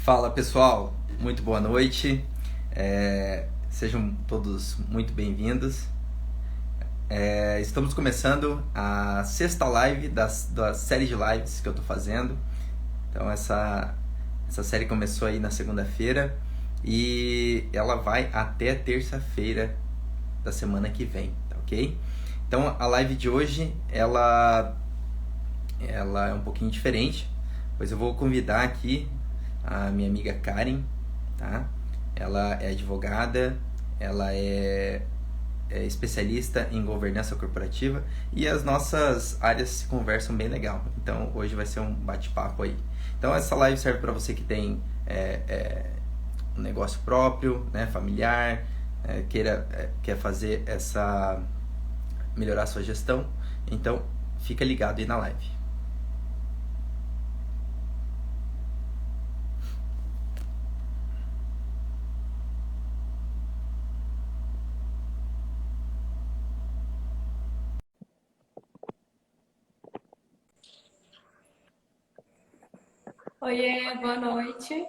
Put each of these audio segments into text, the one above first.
Fala pessoal, muito boa noite. Sejam todos muito bem-vindos. Estamos começando a sexta live da série de lives que eu estou fazendo. Então essa série começou aí na segunda-feira e ela vai até terça-feira da semana que vem, tá ok? Então a live de hoje ela é um pouquinho diferente, pois eu vou convidar aqui a minha amiga Karen, tá? Ela é advogada, ela é especialista em governança corporativa e as nossas áreas se conversam bem legal. Então hoje vai ser um bate-papo aí. Então essa live serve para você que tem um negócio próprio, né, familiar, quer fazer melhorar a sua gestão. Então fica ligado aí na live. Oiê, boa noite.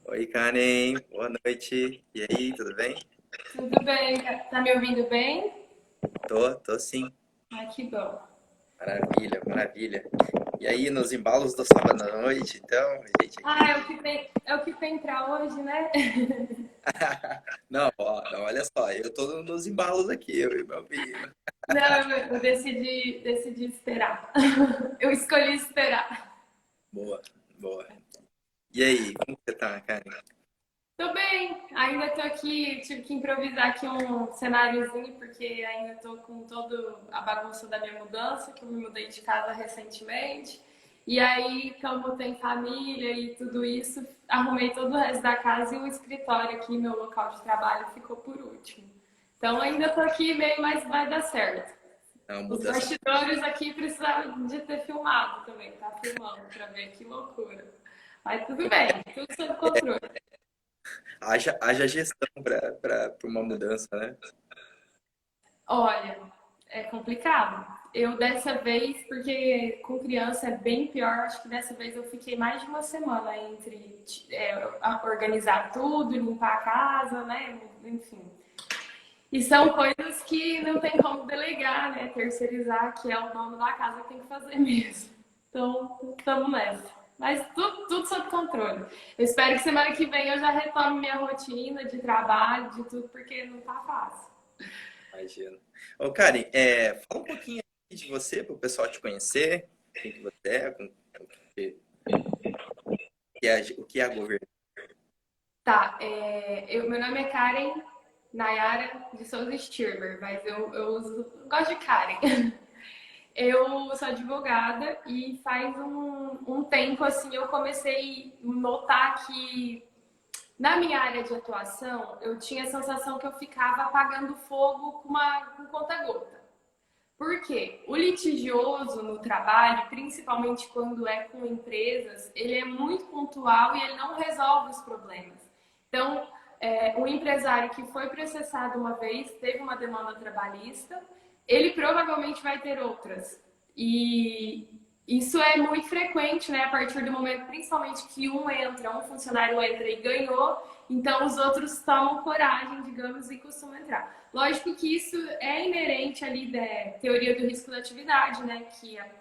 Oi, Karen, boa noite. E aí, tudo bem? Tudo bem? Tá me ouvindo bem? Tô sim. Ah, que bom. Maravilha, maravilha. E aí, nos embalos do sábado à noite, então, a gente Ah, aqui. é o que tem pra hoje, né? Não, ó, não, olha só, eu tô nos embalos aqui, eu e meu filho. Não, eu decidi esperar. Eu escolhi esperar. Boa, boa. E aí, como que você tá, Karen? Tô bem, ainda tô aqui, tive que improvisar aqui um cenáriozinho, porque ainda tô com toda a bagunça da minha mudança, que eu me mudei de casa recentemente. E aí, como tem família e tudo isso, arrumei todo o resto da casa e o escritório aqui, meu local de trabalho, ficou por último. Então ainda tô aqui meio, mas vai dar certo. Não, Os mudança. bastidores aqui precisaram de ter filmado também, tá filmando pra ver que loucura. Mas tudo bem, tudo sob controle. Haja gestão pra uma mudança, né? Olha, é complicado. Eu dessa vez, porque com criança é bem pior, acho que dessa vez eu fiquei mais de uma semana entre organizar tudo, limpar a casa, né? Enfim. E são coisas que não tem como delegar, né? Terceirizar, que é o dono da casa que tem que fazer mesmo. Então, estamos nessa. Mas tudo sob controle. Eu espero que semana que vem eu já retome minha rotina de trabalho, de tudo, porque não tá fácil. Imagino. Ô, Karen, fala um pouquinho aí de você, para o pessoal te conhecer, quem que você é, o que é a governança. Tá, meu nome é Karen Nayara de Souza Stirber, mas eu gosto de Karen. Eu sou advogada e faz um tempo assim eu comecei a notar que na minha área de atuação eu tinha a sensação que eu ficava apagando fogo com conta-gota. Por quê? O litigioso no trabalho, principalmente quando é com empresas, ele é muito pontual e ele não resolve os problemas. Então, um empresário que foi processado uma vez, teve uma demanda trabalhista, ele provavelmente vai ter outras. E isso é muito frequente, né? A partir do momento, principalmente, que um funcionário entra e ganhou, então os outros tomam coragem, digamos, e costumam entrar. Lógico que isso é inerente ali da teoria do risco da atividade, né?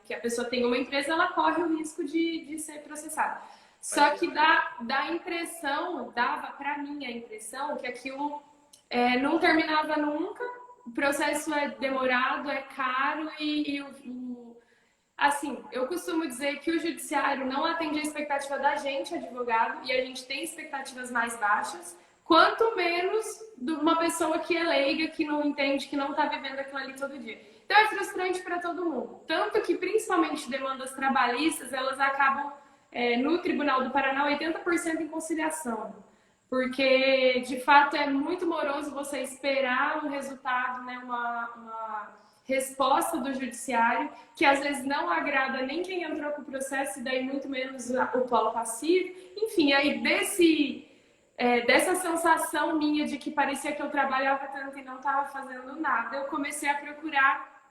Que a pessoa tem uma empresa, ela corre o risco de ser processada. Só que dá a impressão, dava para mim a impressão que aquilo não terminava nunca, o processo é demorado, é caro assim, eu costumo dizer que o judiciário não atende a expectativa da gente, advogado, e a gente tem expectativas mais baixas, quanto menos de uma pessoa que é leiga, que não entende, que não está vivendo aquilo ali todo dia. Então é frustrante para todo mundo. Tanto que, principalmente, demandas trabalhistas, elas acabam no Tribunal do Paraná 80% em conciliação. Porque, de fato, é muito moroso você esperar um resultado, né, uma resposta do judiciário, que às vezes não agrada nem quem entrou com o processo, e daí muito menos o polo passivo. Enfim, aí dessa sensação minha de que parecia que eu trabalhava tanto e não estava fazendo nada, eu comecei a procurar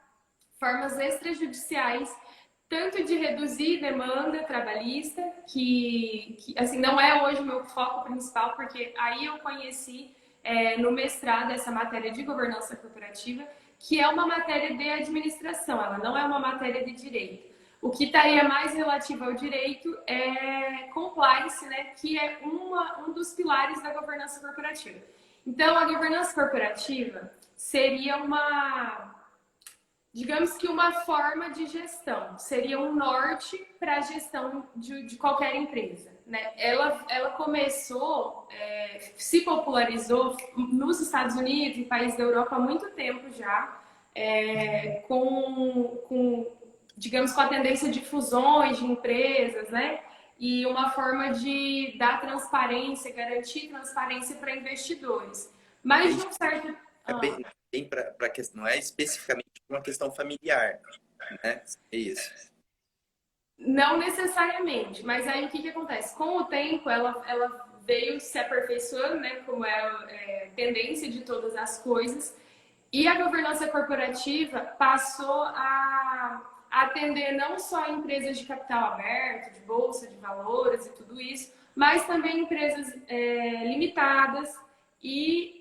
formas extrajudiciais tanto de reduzir demanda trabalhista, que assim, não é hoje o meu foco principal, porque aí eu conheci no mestrado essa matéria de governança corporativa, que é uma matéria de administração, ela não é uma matéria de direito. O que estaria mais relativo ao direito é compliance, né, que é um dos pilares da governança corporativa. Então, a governança corporativa seria digamos que uma forma de gestão, seria um norte para a gestão de qualquer empresa. Né? Ela começou, se popularizou nos Estados Unidos, em países da Europa há muito tempo já, digamos, com a tendência de fusões de empresas, né? E uma forma de dar transparência, garantir transparência para investidores. Mas de um certo... É bem para questão, não é especificamente uma questão familiar, né? É isso. Não necessariamente, mas aí o que acontece? Com o tempo, ela veio se aperfeiçoando, né? Como é tendência de todas as coisas. E a governança corporativa passou a atender não só empresas de capital aberto, de bolsa, de valores e tudo isso, mas também empresas limitadas e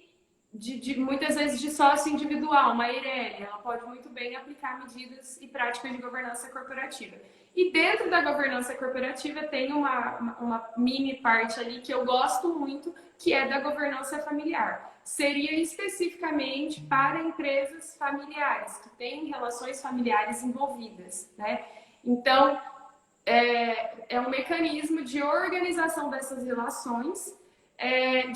muitas vezes de sócio individual, uma EIRELI. Ela pode muito bem aplicar medidas e práticas de governança corporativa. E dentro da governança corporativa tem uma mini parte ali que eu gosto muito, que é da governança familiar. Seria especificamente para empresas familiares, que têm relações familiares envolvidas, né? Então, é um mecanismo de organização dessas relações,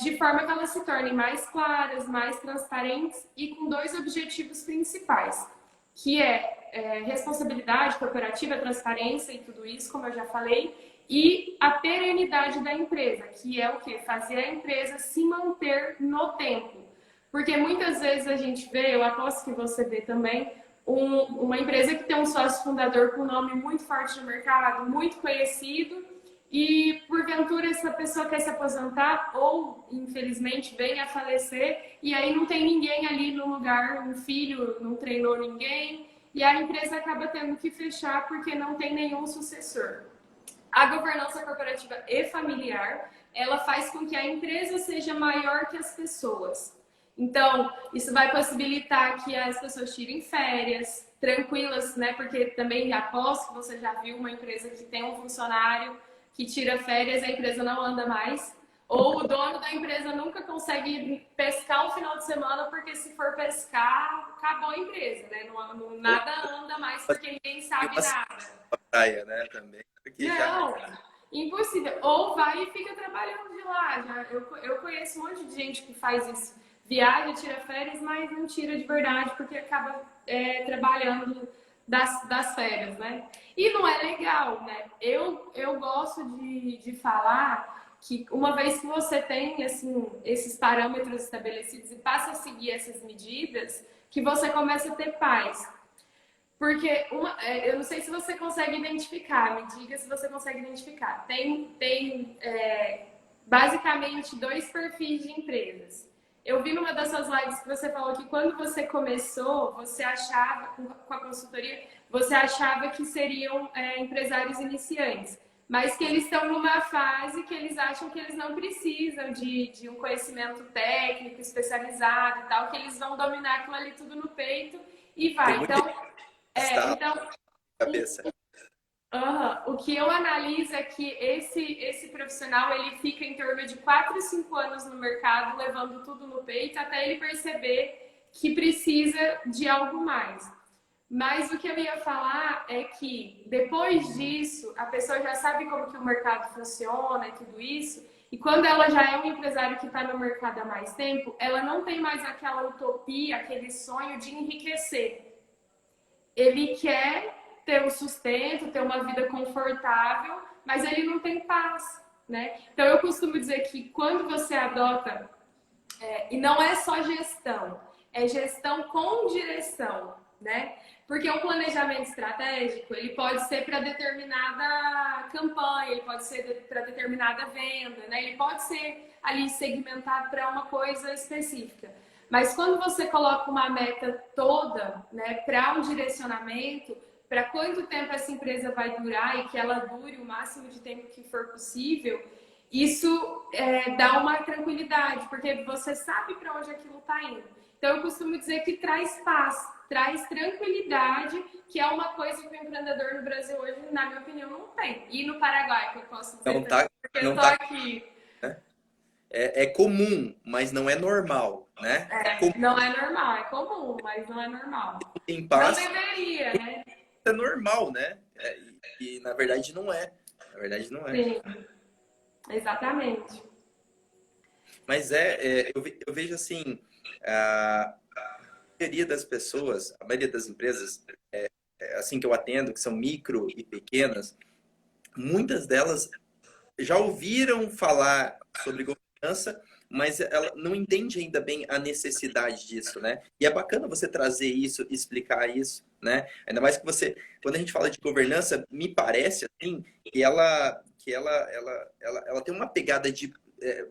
de forma que elas se tornem mais claras, mais transparentes e com dois objetivos principais, que responsabilidade corporativa, transparência e tudo isso, como eu já falei, e a perenidade da empresa, que é o quê? Fazer a empresa se manter no tempo. Porque muitas vezes a gente vê, eu aposto que você vê também, uma empresa que tem um sócio fundador com um nome muito forte no mercado, muito conhecido, e porventura essa pessoa quer se aposentar ou, infelizmente, vem a falecer, e aí não tem ninguém ali no lugar, um filho não treinou ninguém, e a empresa acaba tendo que fechar porque não tem nenhum sucessor. A governança corporativa e familiar, ela faz com que a empresa seja maior que as pessoas. Então, isso vai possibilitar que as pessoas tirem férias tranquilas, né? Porque também aposto que você já viu uma empresa que tem um funcionário que tira férias, a empresa não anda mais. Ou o dono da empresa nunca consegue pescar um final de semana, porque se for pescar, acabou a empresa, né? Nada anda mais porque ninguém sabe nada. Praia, né? Também. Não, impossível. Ou vai e fica trabalhando de lá. Eu conheço um monte de gente que faz isso. Viaja, tira férias, mas não tira de verdade, porque acaba trabalhando das férias, né? E não é legal, né? Eu gosto de falar que uma vez que você tem assim, esses parâmetros estabelecidos e passa a seguir essas medidas, que você começa a ter paz. Porque eu não sei se você consegue identificar, me diga se você consegue identificar. Tem basicamente dois perfis de empresas. Eu vi numa das suas lives que você falou que quando você começou, você achava, com a consultoria, você achava que seriam empresários iniciantes, mas que eles estão numa fase que eles acham que eles não precisam de um conhecimento técnico especializado e tal, que eles vão dominar aquilo ali tudo no peito e vai. Então, cabeça. O que eu analiso é que esse profissional ele fica em torno de 4 a 5 anos no mercado, levando tudo no peito, até ele perceber que precisa de algo mais. Mas o que eu ia falar é que depois disso, a pessoa já sabe como que o mercado funciona e tudo isso, e quando ela já é um empresário que está no mercado há mais tempo, ela não tem mais aquela utopia, aquele sonho de enriquecer. Ele quer ter o sustento, ter uma vida confortável, mas ele não tem paz, né? Então eu costumo dizer que quando você adota, e não é só gestão, é gestão com direção, né? Porque um planejamento estratégico, ele pode ser para determinada campanha, ele pode ser para determinada venda, né? Ele pode ser ali segmentado para uma coisa específica. Mas quando você coloca uma meta toda, né, para um direcionamento, para quanto tempo essa empresa vai durar e que ela dure o máximo de tempo que for possível, isso dá uma tranquilidade, porque você sabe para onde aquilo está indo. Então, eu costumo dizer que traz paz, traz tranquilidade, que é uma coisa que o empreendedor no Brasil hoje, na minha opinião, não tem. E no Paraguai, que eu posso dizer Não também, tá, porque eu não tô tá, aqui. né? É comum, mas não é normal, né? É comum Não é normal, é comum, mas não é normal. em Não paz, deveria, né? é normal, né? E na verdade não é. Na verdade não é. Sim, exatamente. Mas eu vejo assim, maioria das pessoas, a maioria das empresas, assim que eu atendo, que são micro e pequenas, muitas delas já ouviram falar sobre governança, mas ela não entende ainda bem a necessidade disso, né? E é bacana você trazer isso, explicar isso, né? Ainda mais que você, quando a gente fala de governança, me parece assim que ela tem uma pegada de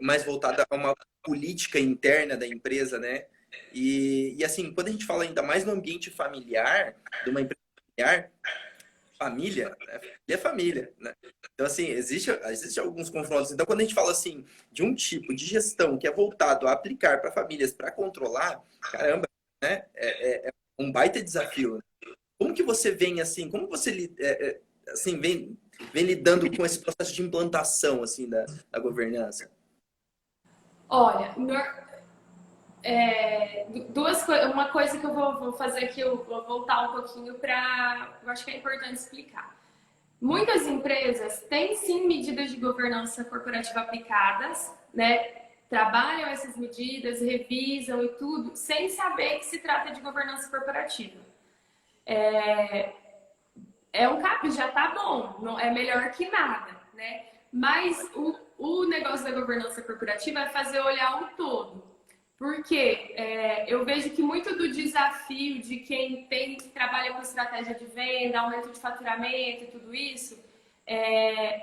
mais voltada a uma política interna da empresa, né? E assim, quando a gente fala ainda mais no ambiente familiar, de uma empresa familiar, família, né? Família é família, né? Então, assim, existe alguns confrontos. Então, quando a gente fala, assim, de um tipo de gestão que é voltado a aplicar para famílias, para controlar, caramba, né? É um baita desafio. Como que você vem, assim, como você, assim, vem lidando com esse processo de implantação, assim, da governança? Olha, uma coisa que eu vou fazer aqui, eu vou voltar um pouquinho para. Eu acho que é importante explicar. Muitas empresas têm sim medidas de governança corporativa aplicadas, né? Trabalham essas medidas, revisam e tudo, sem saber que se trata de governança corporativa. Um cap, já tá bom, não é melhor que nada, né? Mas o negócio da governança corporativa é fazer olhar o todo. Porque eu vejo que muito do desafio de quem trabalha com estratégia de venda, aumento de faturamento e tudo isso,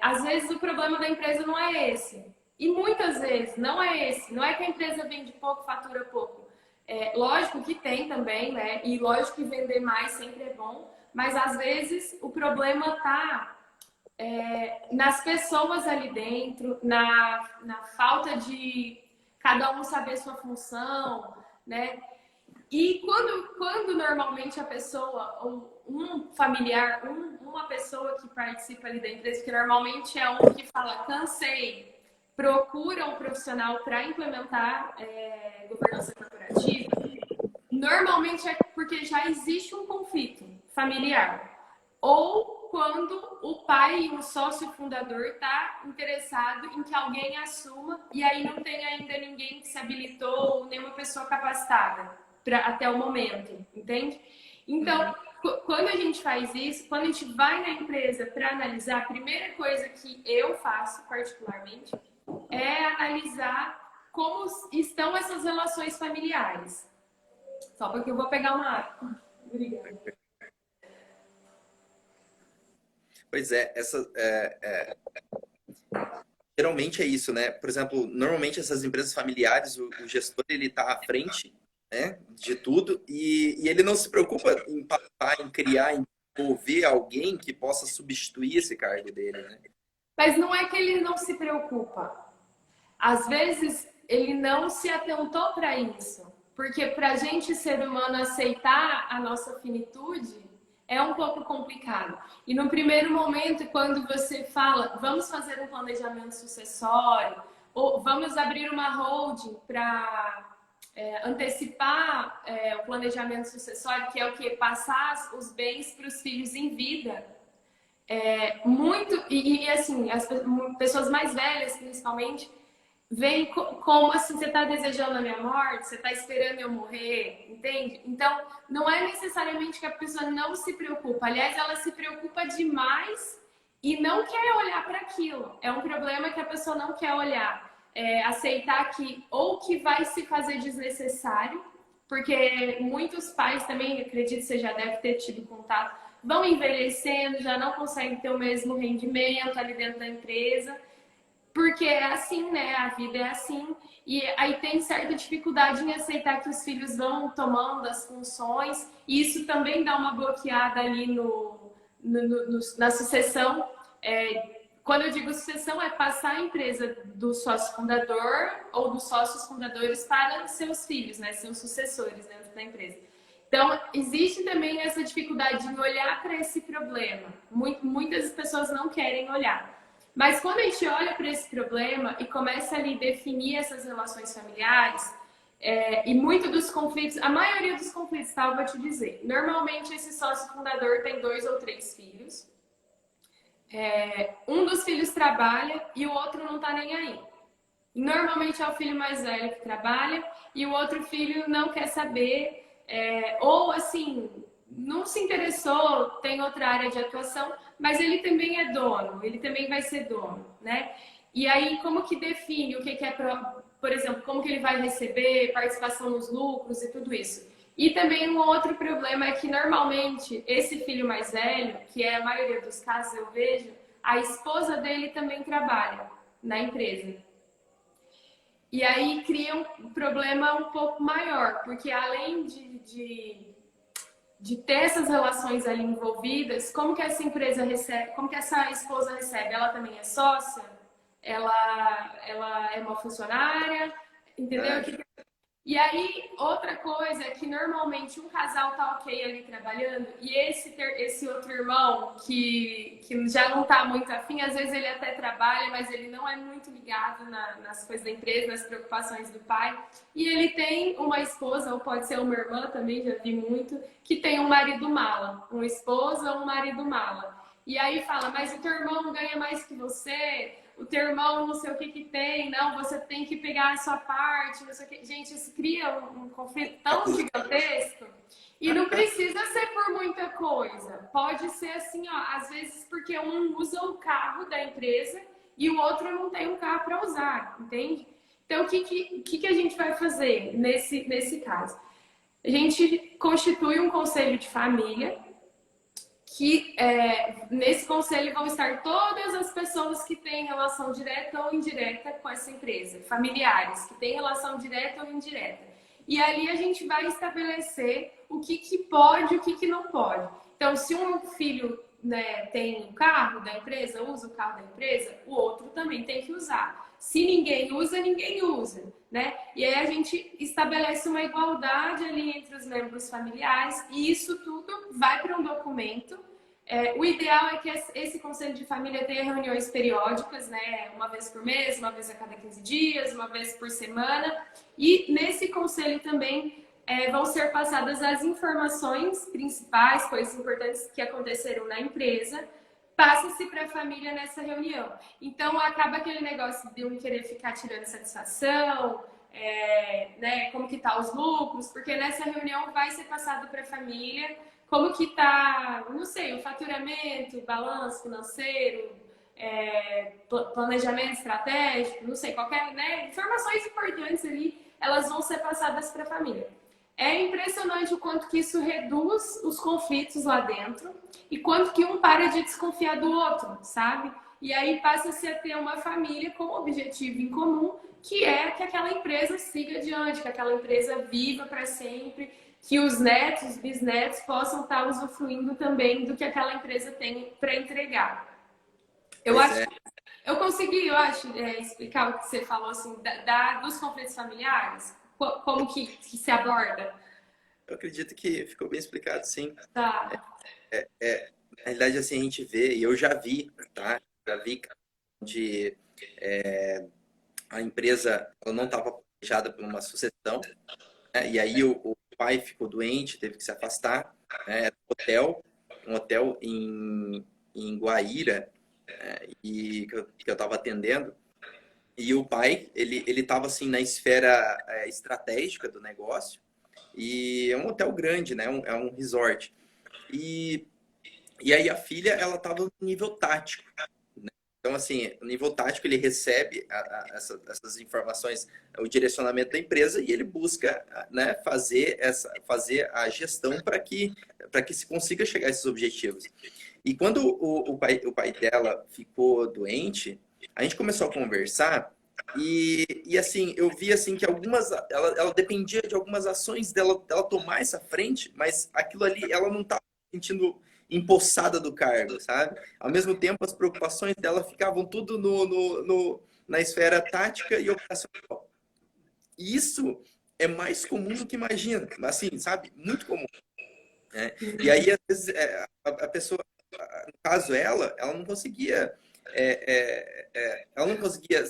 às vezes o problema da empresa não é esse. E muitas vezes não é esse. Não é que a empresa vende pouco, fatura pouco. Lógico que tem também, né? E lógico que vender mais sempre é bom. Mas às vezes o problema está nas pessoas ali dentro, na falta de cada um saber sua função, né? E quando normalmente a pessoa, ou um familiar, uma pessoa que participa ali da empresa, que normalmente é um que fala, cansei, procura um profissional para implementar governança corporativa, normalmente é porque já existe um conflito familiar. Ou quando o pai e o sócio fundador está interessado em que alguém assuma e aí não tem ainda ninguém que se habilitou ou nenhuma pessoa capacitada até o momento, entende? Então, quando a gente faz isso, quando a gente vai na empresa para analisar, a primeira coisa que eu faço particularmente é analisar como estão essas relações familiares. Só porque eu vou pegar uma água. Obrigada. Pois geralmente é isso, né? Por exemplo, normalmente essas empresas familiares, o gestor ele está à frente, né, de tudo e ele não se preocupa em passar, em criar, em envolver alguém que possa substituir esse cargo dele, né? Mas não é que ele não se preocupa. Às vezes ele não se atentou para isso. Porque para a gente, ser humano, aceitar a nossa finitude é um pouco complicado. E no primeiro momento, quando você fala, vamos fazer um planejamento sucessório, ou vamos abrir uma holding para antecipar o planejamento sucessório, que é o que? Passar os bens para os filhos em vida. Assim, as pessoas mais velhas, principalmente, vem como assim, você está desejando a minha morte, você está esperando eu morrer, entende? Então, não é necessariamente que a pessoa não se preocupa. Aliás, ela se preocupa demais e não quer olhar para aquilo. É um problema que a pessoa não quer olhar. Aceitar que ou que vai se fazer desnecessário, porque muitos pais também, acredito que você já deve ter tido contato, vão envelhecendo, já não conseguem ter o mesmo rendimento ali dentro da empresa. Porque é assim, né? A vida é assim. E aí tem certa dificuldade em aceitar que os filhos vão tomando as funções. E isso também dá uma bloqueada ali na sucessão. Quando eu digo sucessão, é passar a empresa do sócio fundador ou dos sócios fundadores para seus filhos, né, seus sucessores dentro da empresa. Então, existe também essa dificuldade em olhar para esse problema. Muitas pessoas não querem olhar. Mas quando a gente olha para esse problema e começa ali a definir essas relações familiares, e muito dos conflitos, a maioria dos conflitos, tá? Eu vou te dizer. Normalmente, esse sócio fundador tem 2 ou 3 filhos. Um dos filhos trabalha e o outro não tá nem aí. Normalmente é o filho mais velho que trabalha e o outro filho não quer saber, ou assim, não se interessou, tem outra área de atuação, mas ele também é dono, ele também vai ser dono, né? E aí, como que define o que é, por exemplo, como que ele vai receber participação nos lucros e tudo isso? E também um outro problema é que, normalmente, esse filho mais velho, que é a maioria dos casos eu vejo, a esposa dele também trabalha na empresa. E aí cria um problema um pouco maior, porque além de ter essas relações ali envolvidas, como que essa empresa recebe, como que essa esposa recebe? Ela também é sócia? Ela é uma funcionária? Entendeu? E aí, outra coisa é que normalmente um casal tá ok ali trabalhando e esse outro irmão que já não tá muito afim, às vezes ele até trabalha, mas ele não é muito ligado nas coisas da empresa, nas preocupações do pai. E ele tem uma esposa, ou pode ser uma irmã também, já vi muito, que tem um marido mala, uma esposa ou um marido mala. E aí fala, mas o teu irmão ganha mais que você, o teu irmão não sei o que tem, não, você tem que pegar a sua parte, não sei o que. Gente, isso cria um conflito tão gigantesco e não precisa ser por muita coisa. Pode ser assim, ó, às vezes porque um usa o carro da empresa e o outro não tem um carro para usar, entende? Então, o que a gente vai fazer nesse caso? A gente constitui um conselho de família que nesse conselho vão estar todas as pessoas que têm relação direta ou indireta com essa empresa, familiares, que têm relação direta ou indireta. E ali a gente vai estabelecer o que pode e o que não pode. Então, se um filho, né, tem um carro da empresa, usa o carro da empresa, o outro também tem que usar. Se ninguém usa, ninguém usa, né? E aí a gente estabelece uma igualdade ali entre os membros familiares e isso tudo vai para um documento. O ideal é que esse conselho de família tenha reuniões periódicas, né? Uma vez por mês, uma vez a cada 15 dias, uma vez por semana. E nesse conselho também vão ser passadas as informações principais, coisas importantes que aconteceram na empresa, passa-se para a família nessa reunião. Então, acaba aquele negócio de um querer ficar tirando satisfação, né, como que tá os lucros, porque nessa reunião vai ser passado para a família como que tá, não sei, o faturamento, o balanço financeiro, planejamento estratégico, não sei, qualquer, né, informações importantes ali, elas vão ser passadas para a família. É impressionante o quanto que isso reduz os conflitos lá dentro e quanto que um para de desconfiar do outro, sabe? E aí passa-se a ter uma família com objetivo em comum, que é que aquela empresa siga adiante, que aquela empresa viva para sempre, que os netos, os bisnetos possam estar usufruindo também do que aquela empresa tem para entregar. Eu acho que eu consegui, explicar o que você falou assim, dos conflitos familiares. Como que se aborda? Eu acredito que ficou bem explicado, sim. Tá. Na realidade, assim, a gente vê, e eu já vi, tá? Já vi onde a empresa ela não estava planejada por uma sucessão, né? E aí o pai ficou doente, teve que se afastar, né? Era um hotel em Guaíra, e que eu estava atendendo. E o pai, ele estava assim na esfera estratégica do negócio. E é um hotel grande, né? É um resort. E aí a filha, ela estava no nível tático, né? Então, assim, no nível tático ele recebe essas informações, o direcionamento da empresa e ele busca, né, fazer a gestão para que se consiga chegar a esses objetivos. E quando o pai dela ficou doente, a gente começou a conversar e assim, eu vi assim que ela dependia de algumas ações dela tomar essa frente, mas aquilo ali ela não estava sentindo empossada do cargo, sabe? Ao mesmo tempo, as preocupações dela ficavam tudo na esfera tática e operacional. E isso é mais comum do que imagina, assim, sabe? Muito comum. Né? E aí, às vezes, a pessoa, no caso ela não conseguia, ela não conseguia,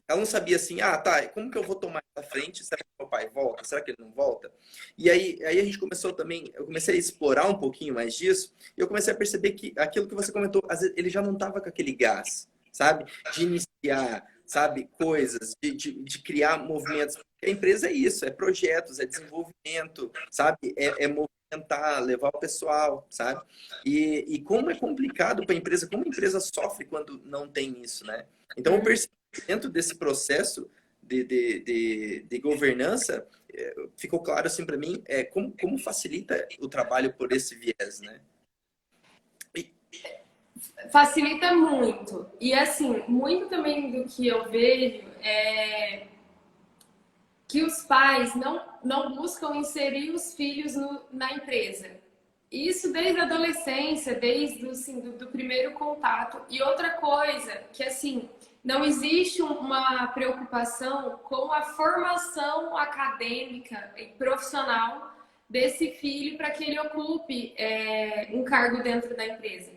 ela não sabia assim, ah, tá, como que eu vou tomar essa frente? Será que meu pai volta? Será que ele não volta? E aí a gente começou também, eu comecei a explorar um pouquinho mais disso, e eu comecei a perceber que aquilo que você comentou, às vezes ele já não estava com aquele gás, sabe? De iniciar, sabe, coisas, de criar movimentos. A empresa é isso, é projetos, é desenvolvimento, sabe? É movimentar, levar o pessoal, sabe? E como é complicado para a empresa, como a empresa sofre quando não tem isso, né? Então eu percebi que dentro desse processo de governança, ficou claro assim para mim como facilita o trabalho por esse viés, né? E, Facilita muito. E assim, muito também do que eu vejo é que os pais não buscam inserir os filhos na empresa. Isso desde a adolescência, desde assim, do primeiro contato. E outra coisa, que assim, não existe uma preocupação com a formação acadêmica e profissional desse filho para que ele ocupe um cargo dentro da empresa.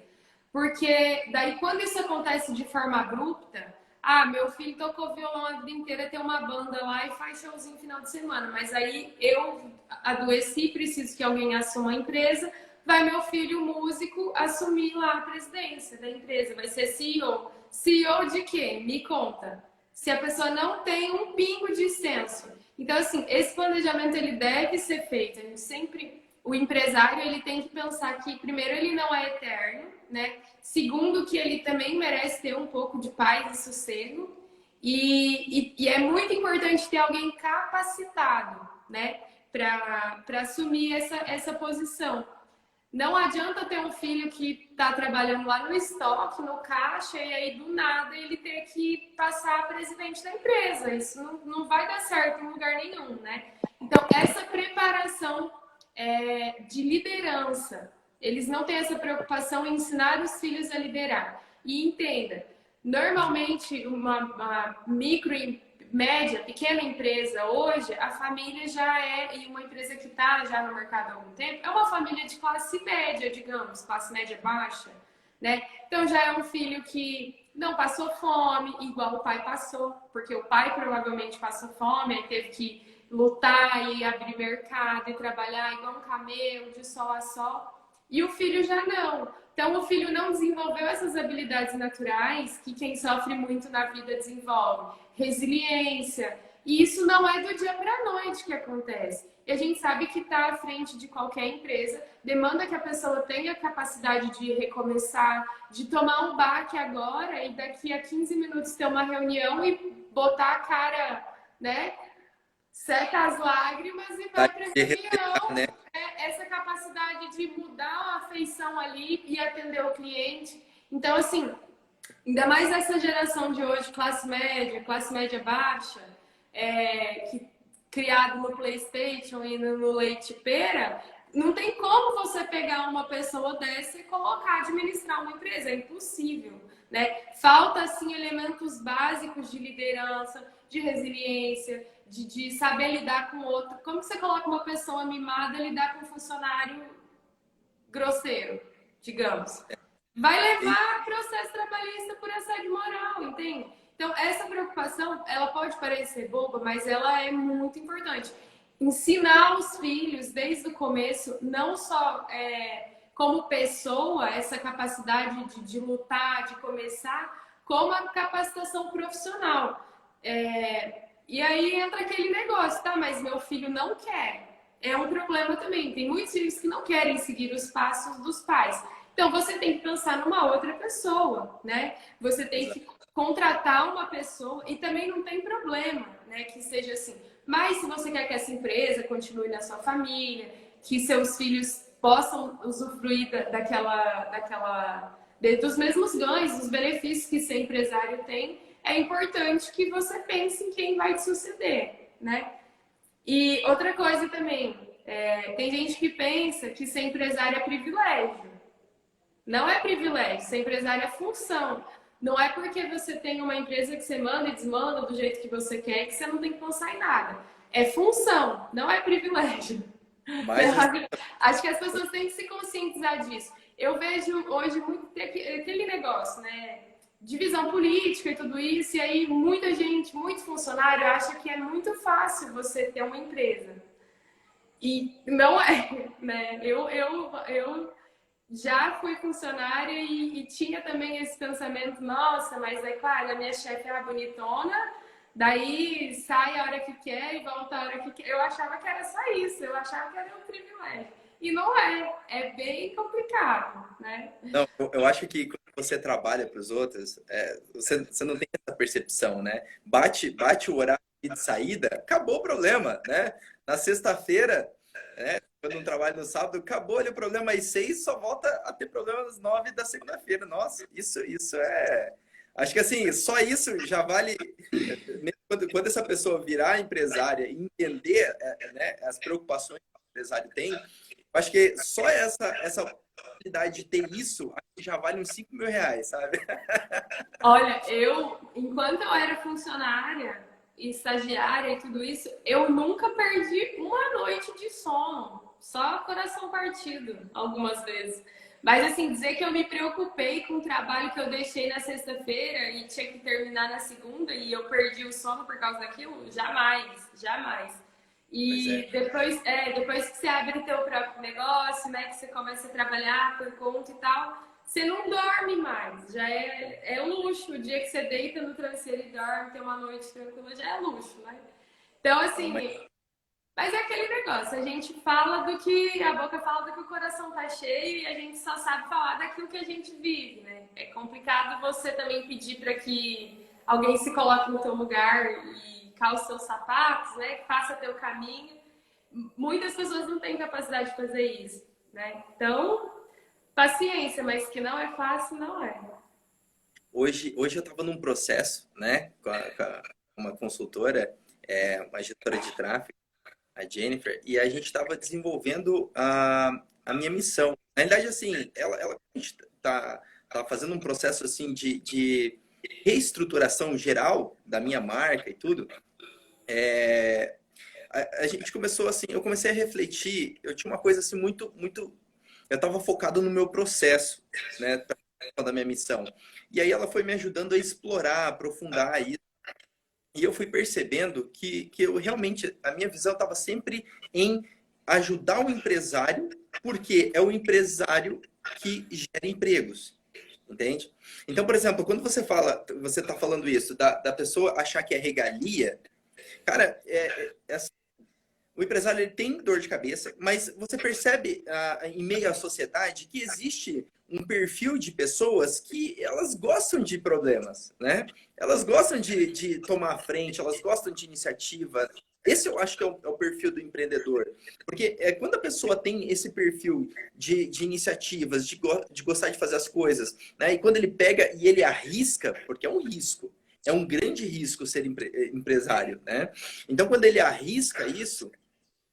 Porque daí quando isso acontece de forma abrupta, ah, meu filho tocou violão a vida inteira, tem uma banda lá e faz showzinho no final de semana. Mas aí eu adoeci, preciso que alguém assuma a empresa. Vai meu filho músico assumir lá a presidência da empresa, vai ser CEO. CEO de quê? Me conta. Se a pessoa não tem um pingo de senso. Então, assim, esse planejamento ele deve ser feito. A gente sempre, o empresário ele tem que pensar que primeiro ele não é eterno, né? Segundo, que ele também merece ter um pouco de paz e sossego. E é muito importante ter alguém capacitado, né? Para assumir essa posição. Não adianta ter um filho que está trabalhando lá no estoque, no caixa, e aí do nada ele ter que passar a presidente da empresa. Isso não vai dar certo em lugar nenhum, né? Então, essa preparação de liderança, eles não têm essa preocupação em ensinar os filhos a liderar. E entenda, normalmente uma micro, média, pequena empresa hoje, a família já e uma empresa que está já no mercado há algum tempo, é uma família de classe média, digamos, classe média baixa, né? Então já é um filho que não passou fome, igual o pai passou, porque o pai provavelmente passou fome, aí teve que lutar e abrir mercado e trabalhar igual um camelo, de sol a sol. E o filho já não. Então, o filho não desenvolveu essas habilidades naturais que quem sofre muito na vida desenvolve. Resiliência. E isso não é do dia para a noite que acontece. E a gente sabe que estar à frente de qualquer empresa demanda que a pessoa tenha capacidade de recomeçar, de tomar um baque agora e daqui a 15 minutos ter uma reunião e botar a cara, né? Seca as lágrimas e vai para a reunião. né? Essa capacidade de mudar a feição ali e atender o cliente. Então, assim, ainda mais essa geração de hoje, classe média baixa, criado no PlayStation e no Leite Pera, não tem como você pegar uma pessoa dessa e colocar, administrar uma empresa, é impossível, né? Falta, assim, elementos básicos de liderança, de resiliência, de saber lidar com o outro. Como que você coloca uma pessoa mimada e lidar com um funcionário grosseiro, digamos? Vai levar processo trabalhista por assédio moral, entende? Então, essa preocupação, ela pode parecer boba, mas ela é muito importante. Ensinar os filhos, desde o começo, não só como pessoa, essa capacidade de lutar, de começar, como a capacitação profissional. E aí entra aquele negócio, tá? Mas meu filho não quer. É um problema também. Tem muitos filhos que não querem seguir os passos dos pais. Então, você tem que pensar numa outra pessoa, né? Você tem que contratar uma pessoa e também não tem problema, né? Que seja assim. Mas se você quer que essa empresa continue na sua família, que seus filhos possam usufruir dos mesmos ganhos, dos benefícios que ser empresário tem, é importante que você pense em quem vai te suceder, né? E outra coisa também, tem gente que pensa que ser empresário é privilégio. Não é privilégio, ser empresário é função. Não é porque você tem uma empresa que você manda e desmanda do jeito que você quer que você não tem que pensar em nada. É função, não é privilégio. Mas Acho que as pessoas têm que se conscientizar disso. Eu vejo hoje muito aquele negócio, né? Divisão política e tudo isso, e aí muita gente, muito funcionário, acha que é muito fácil você ter uma empresa. E não é, né? Eu já fui funcionária e tinha também esse pensamento, nossa, mas é claro, a minha chefe era bonitona, daí sai a hora que quer e volta a hora que quer. Eu achava que era só isso, eu achava que era um privilégio. E não é, é bem complicado, né? não, eu acho que quando você trabalha para os outros, você não tem essa percepção, né? Bate o horário de saída, acabou o problema, né? Na sexta-feira, né? Quando não trabalho no sábado, acabou ali o problema às 6, só volta a ter problema às 9 da segunda-feira. Nossa, isso é. Acho que assim, só isso já vale. Quando essa pessoa virar empresária e entender né, as preocupações que o empresário tem, eu acho que só essa possibilidade de ter isso já vale uns R$ 5.000, sabe? Olha, enquanto eu era funcionária, estagiária e tudo isso, eu nunca perdi uma noite de sono, só coração partido, algumas vezes. Mas assim, dizer que eu me preocupei com o trabalho que eu deixei na sexta-feira e tinha que terminar na segunda e eu perdi o sono por causa daquilo, jamais, jamais. Pois E é. depois que você abre teu próprio negócio, né, que você começa a trabalhar por conta e tal, você não dorme mais. Já é um luxo. O dia que você deita no travesseiro e dorme, tem uma noite tranquila, já é luxo, né? Então, Não, mas assim, mas é aquele negócio, a gente fala do que a boca fala do que o coração tá cheio e a gente só sabe falar daquilo que a gente vive, né? É complicado você também pedir para que alguém se coloque no teu lugar e calce seus sapatos, né? Que faça teu caminho. Muitas pessoas não têm capacidade de fazer isso, né? Então, paciência, mas que não é fácil, não é. hoje eu estava num processo, né, com uma consultora, uma gestora de tráfego, a Jennifer, e a gente estava desenvolvendo a minha missão. Na realidade, assim, ela tá fazendo um processo assim de reestruturação geral da minha marca e tudo. É, a gente começou assim, eu comecei a refletir, eu tinha uma coisa assim muito, eu estava focado no meu processo, né, da minha missão. E aí ela foi me ajudando a explorar, aprofundar isso. E eu fui percebendo que eu realmente, a minha visão estava sempre em ajudar o empresário, porque é o empresário que gera empregos, entende? Então, por exemplo, quando você está falando isso, da pessoa achar que é regalia, cara, o empresário ele tem dor de cabeça, mas você percebe em meio à sociedade que existe um perfil de pessoas que elas gostam de problemas, né? Elas gostam de tomar a frente, elas gostam de iniciativa. Esse eu acho que é o perfil do empreendedor. Porque quando a pessoa tem esse perfil de iniciativas, de gostar de fazer as coisas, né? E quando ele pega e ele arrisca, porque é um risco, é um grande risco ser empresário, né? Então, quando ele arrisca isso,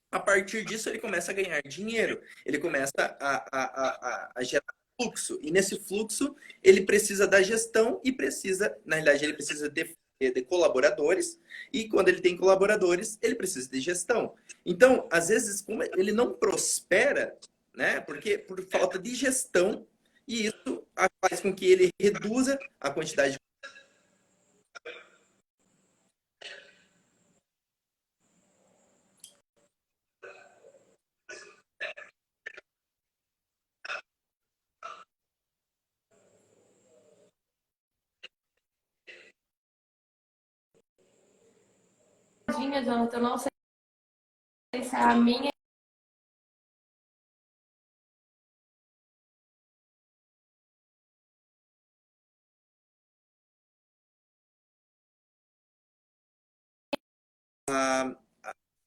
a partir disso ele começa a ganhar dinheiro, ele começa a gerar fluxo, e nesse fluxo ele precisa da gestão e precisa, na realidade, ele precisa de colaboradores, e quando ele tem colaboradores, ele precisa de gestão. Então, às vezes, como ele não prospera, né, porque por falta de gestão, e isso faz com que ele reduza a quantidade de Tadinha, Jonathan, eu não sei se é a minha.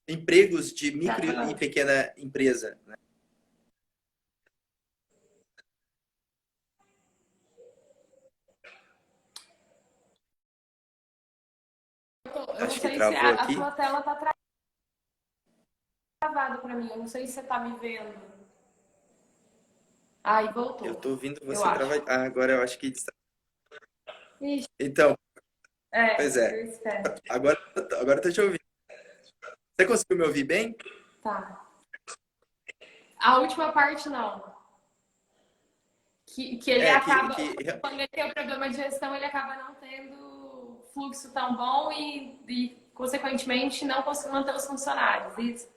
empregos de micro e Tá. pequena empresa. Eu não Acho que sei se travou a aqui. tua tela tá travada para mim. Eu não sei se você tá me vendo. Aí Eu voltou, tô ouvindo eu você acho. travar. Ah, agora eu acho que. Ixi, Então, pois é, é. eu espero. Agora eu tô te ouvindo. Você conseguiu me ouvir bem? Tá. A última parte não. Que ele É, acaba, quando ele tem o problema de gestão, ele acaba não tendo fluxo tão bom consequentemente, não consegue manter os funcionários. Isso.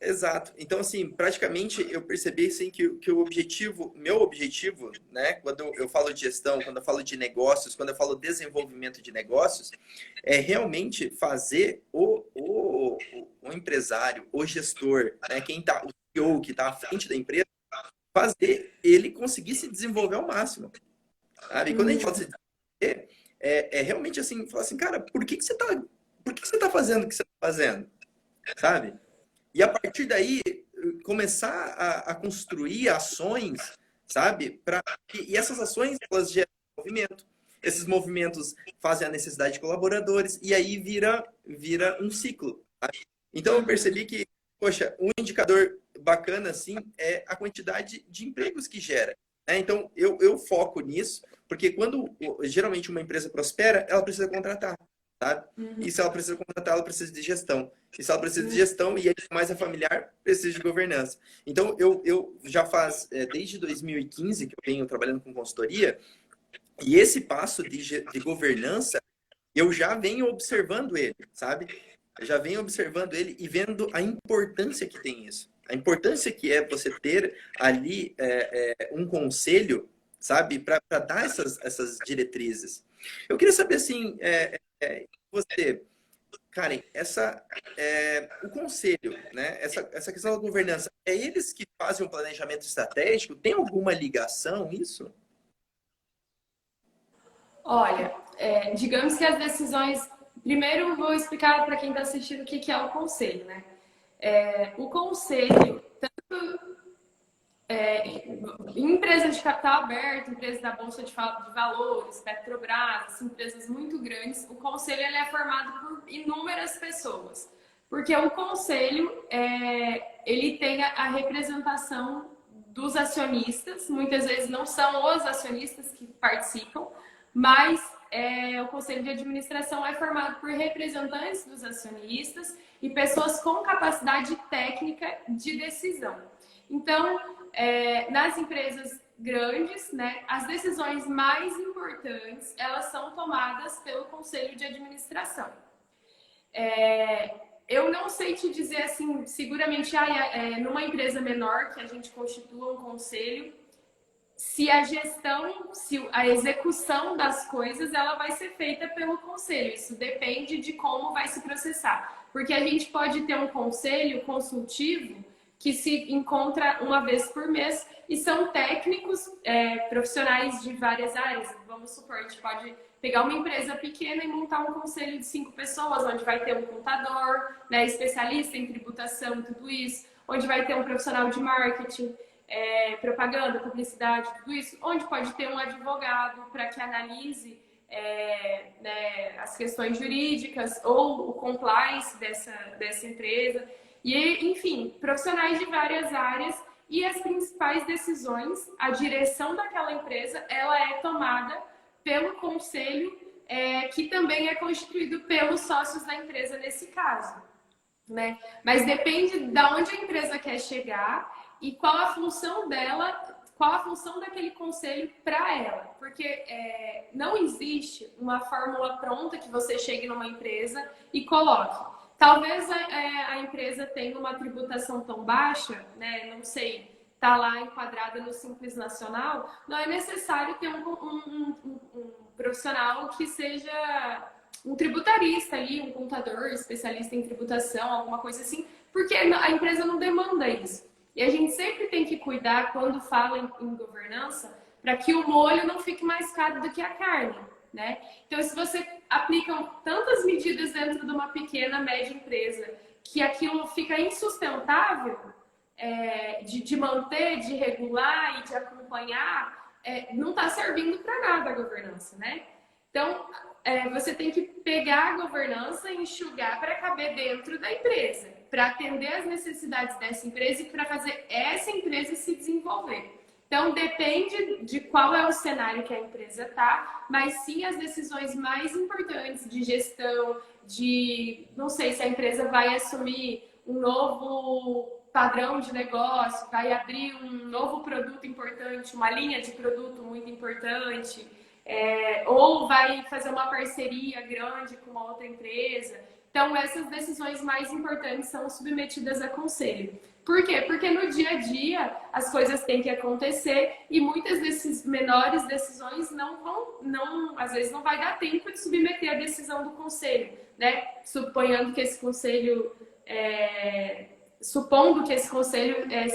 exato. Então, assim, praticamente eu percebi assim, que o objetivo, meu objetivo, né, quando eu falo de gestão, quando eu falo de negócios, quando eu falo desenvolvimento de negócios, é realmente fazer o empresário, o gestor, né, quem tá, o CEO que está à frente da empresa, fazer ele conseguir se desenvolver ao máximo. Sabe? E quando a gente fala de se desenvolver, é realmente assim, falar assim, cara, por que que você tá fazendo o que você está fazendo? Sabe? E a partir daí, começar a construir ações, sabe? E essas ações, elas geram movimento. Esses movimentos fazem a necessidade de colaboradores e aí vira um ciclo. Sabe? Então eu percebi que, poxa, um indicador bacana assim é a quantidade de empregos que gera. Né? Então eu foco nisso, porque quando geralmente uma empresa prospera, ela precisa contratar, sabe? E se ela precisa contratar, ela precisa de gestão. E se ela precisa de gestão e mais é familiar, precisa de governança. Então, eu já faz, desde 2015 que eu venho trabalhando com consultoria, e esse passo de governança, eu já venho observando ele, sabe? Eu já venho observando ele e vendo a importância que tem isso. A importância que é você ter ali um conselho, sabe? Para dar essas diretrizes. Eu queria saber, assim, você, Karen, o conselho, né? Essa questão da governança, é eles que fazem o planejamento estratégico? Tem alguma ligação isso? Olha, digamos que as decisões. Primeiro, vou explicar para quem está assistindo o que é o conselho, né? O conselho, empresas de capital aberto, empresas da Bolsa de Valores, Petrobras, assim, empresas muito grandes, o conselho ele é formado por inúmeras pessoas. Porque o conselho, ele tem a representação dos acionistas, muitas vezes não são os acionistas que participam, mas o conselho de administração é formado por representantes dos acionistas e pessoas com capacidade técnica de decisão. Então, nas empresas grandes, né, as decisões mais importantes, elas são tomadas pelo conselho de administração. Eu não sei te dizer assim, seguramente, numa empresa menor que a gente constitua um conselho, se a gestão, se a execução das coisas, ela vai ser feita pelo conselho. Isso depende de como vai se processar. Porque a gente pode ter um conselho consultivo que se encontra uma vez por mês e são técnicos, profissionais de várias áreas. Vamos supor, a gente pode pegar uma empresa pequena e montar um conselho de 5 pessoas, onde vai ter um contador, né, especialista em tributação e tudo isso, onde vai ter um profissional de marketing, propaganda, publicidade, tudo isso, onde pode ter um advogado para que analise né, as questões jurídicas ou o compliance dessa empresa. E, enfim, profissionais de várias áreas e as principais decisões, a direção daquela empresa, ela é tomada pelo conselho, que também é constituído pelos sócios da empresa nesse caso. Né? Mas depende de onde a empresa quer chegar e qual a função dela, qual a função daquele conselho para ela. Porque não existe uma fórmula pronta que você chegue numa empresa e coloque. Talvez a empresa tenha uma tributação tão baixa, né? Não sei, está lá enquadrada no Simples Nacional, não é necessário ter um profissional que seja um tributarista ali, um contador, especialista em tributação, alguma coisa assim, porque a empresa não demanda isso. E a gente sempre tem que cuidar, quando fala em governança, para que o molho não fique mais caro do que a carne, né? Então, se você aplica tantas medidas dentro de uma pequena, média empresa, que aquilo fica insustentável, de manter, de regular e de acompanhar, não está servindo para nada a governança, né? Então, você tem que pegar a governança e enxugar para caber dentro da empresa, para atender as necessidades dessa empresa e para fazer essa empresa se desenvolver. Então, depende de qual é o cenário que a empresa está, mas sim as decisões mais importantes de gestão, não sei se a empresa vai assumir um novo padrão de negócio, vai abrir um novo produto importante, uma linha de produto muito importante, ou vai fazer uma parceria grande com uma outra empresa. Então, essas decisões mais importantes são submetidas a conselho. Por quê? Porque no dia a dia as coisas têm que acontecer e muitas dessas menores decisões às vezes não vai dar tempo de submeter a decisão do conselho, né? Supondo que esse conselho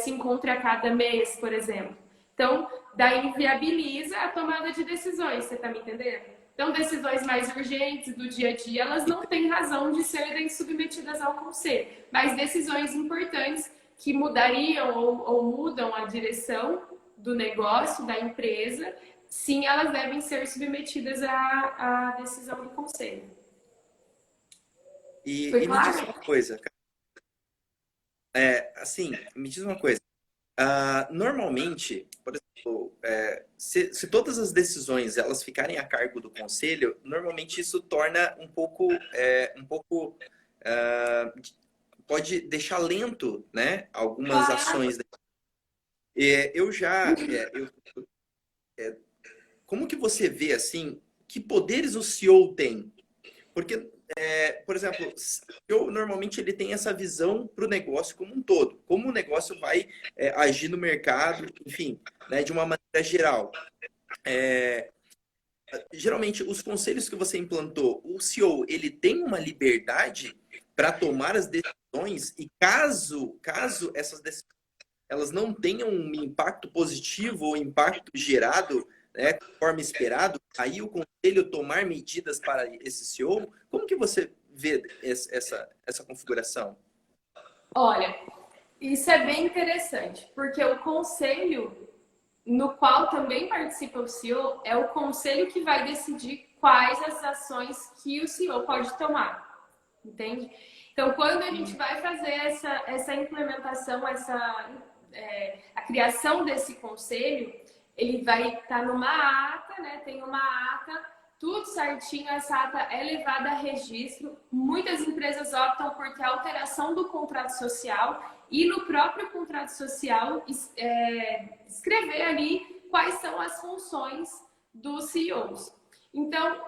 se encontre a cada mês, por exemplo. Então, daí viabiliza a tomada de decisões, você está me entendendo? Então, decisões mais urgentes do dia a dia, elas não têm razão de serem submetidas ao conselho, mas decisões importantes que mudariam ou mudam a direção do negócio, da empresa, sim, elas devem ser submetidas à decisão do conselho. E Foi me diz claro? uma coisa, assim, me diz uma coisa. Normalmente, por exemplo, se todas as decisões elas ficarem a cargo do conselho, normalmente isso torna pode deixar lento, né, algumas Claro. ações. Eu já, como que você vê assim, que poderes o CEO tem? Porque, por exemplo, o CEO normalmente ele tem essa visão para o negócio como um todo, como o negócio vai agir no mercado, enfim, né, de uma maneira geral. Geralmente, os conselhos que você implantou, o CEO ele tem uma liberdade para tomar as decisões e caso essas decisões elas não tenham um impacto positivo ou impacto gerado, né, conforme esperado, aí o conselho tomar medidas para esse CEO, como que você vê essa configuração? Olha, isso é bem interessante, porque o conselho no qual também participa o CEO é o conselho que vai decidir quais as ações que o CEO pode tomar, entende? Então, quando a gente vai fazer essa implementação, a criação desse conselho, ele vai estar numa ata, né? Tem uma ata, tudo certinho, essa ata é levada a registro. Muitas empresas optam por ter alteração do contrato social e no próprio contrato social escrever ali quais são as funções dos CEOs. Então,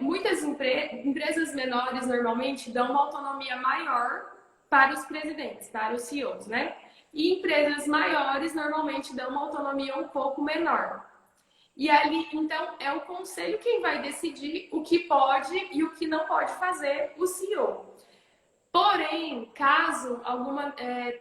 muitas empresas menores normalmente dão uma autonomia maior para os presidentes, para os CEOs, né? E empresas maiores normalmente dão uma autonomia um pouco menor. E ali, então, é o conselho quem vai decidir o que pode e o que não pode fazer o CEO. Porém, caso alguma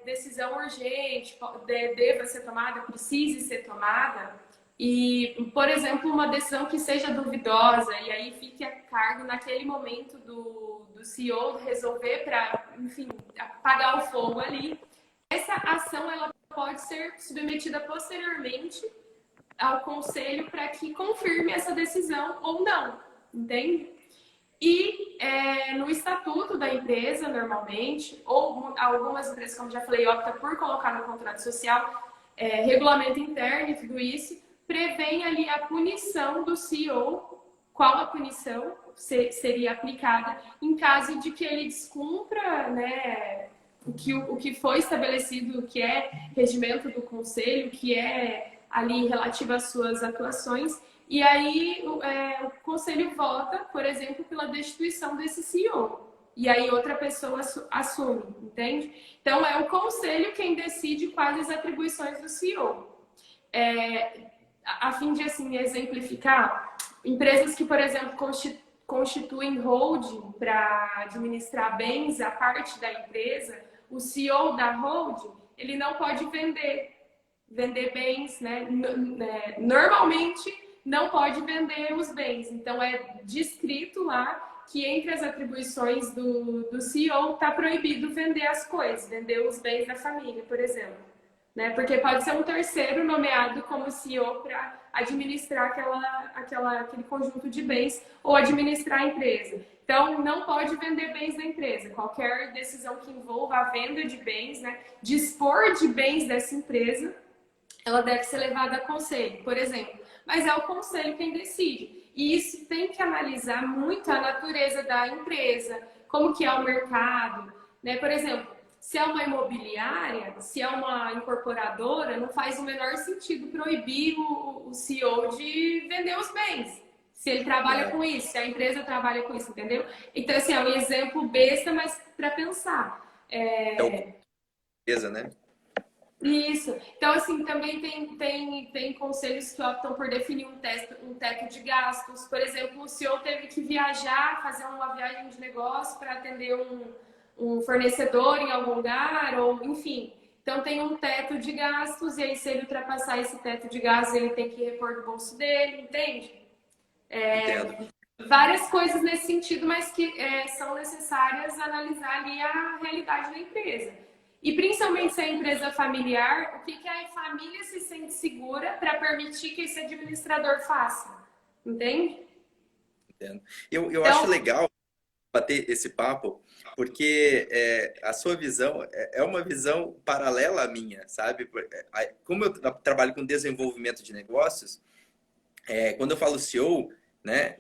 decisão urgente deva ser tomada, precise ser tomada, e, por exemplo, uma decisão que seja duvidosa, e aí fique a cargo naquele momento do CEO resolver para, enfim, apagar o fogo ali, essa ação ela pode ser submetida posteriormente ao conselho para que confirme essa decisão ou não, entende? E no estatuto da empresa, normalmente, ou algumas empresas, como já falei, optam por colocar no contrato social, regulamento interno e tudo isso, prevém ali a punição do CEO, qual a punição seria aplicada em caso de que ele descumpra, né, o que foi estabelecido, o que é regimento do conselho, o que é ali relativo às suas atuações. E aí o conselho vota, por exemplo, pela destituição desse CEO. E aí outra pessoa assume, entende? Então é o conselho quem decide quais as atribuições do CEO. A fim de assim exemplificar, empresas que, por exemplo, constituem holding para administrar bens a parte da empresa, o CEO da holding ele não pode vender bens, né? Normalmente não pode vender os bens. Então é descrito lá que entre as atribuições do CEO está proibido vender as coisas, vender os bens da família, por exemplo. Né? Porque pode ser um terceiro nomeado como CEO para administrar aquele conjunto de bens ou administrar a empresa. Então, não pode vender bens da empresa. Qualquer decisão que envolva a venda de bens, né? Dispor de bens dessa empresa, ela deve ser levada a conselho, por exemplo. Mas é o conselho quem decide. E isso tem que analisar muito a natureza da empresa, como que é o mercado, né? Por exemplo, se é uma imobiliária, se é uma incorporadora, não faz o menor sentido proibir o CEO de vender os bens. Se ele trabalha É, com isso, se a empresa trabalha com isso, entendeu? Então, assim, é um exemplo besta, mas para pensar. é o empresa, né? Isso. Então, assim, também tem conselhos que optam por definir um teto de gastos. Por exemplo, o CEO teve que viajar, fazer uma viagem de negócio para atender um fornecedor em algum lugar, ou enfim. Então, tem um teto de gastos, e aí, se ele ultrapassar esse teto de gastos, ele tem que repor do bolso dele, entende? Entendo. Várias coisas nesse sentido, mas que são necessárias analisar ali a realidade da empresa. E principalmente se é empresa familiar, o que, que a família se sente segura para permitir que esse administrador faça? Entende? Entendo. Eu acho Então, legal bater esse papo, porque a sua visão é uma visão paralela à minha, sabe? Como eu trabalho com desenvolvimento de negócios, quando eu falo CEO, né,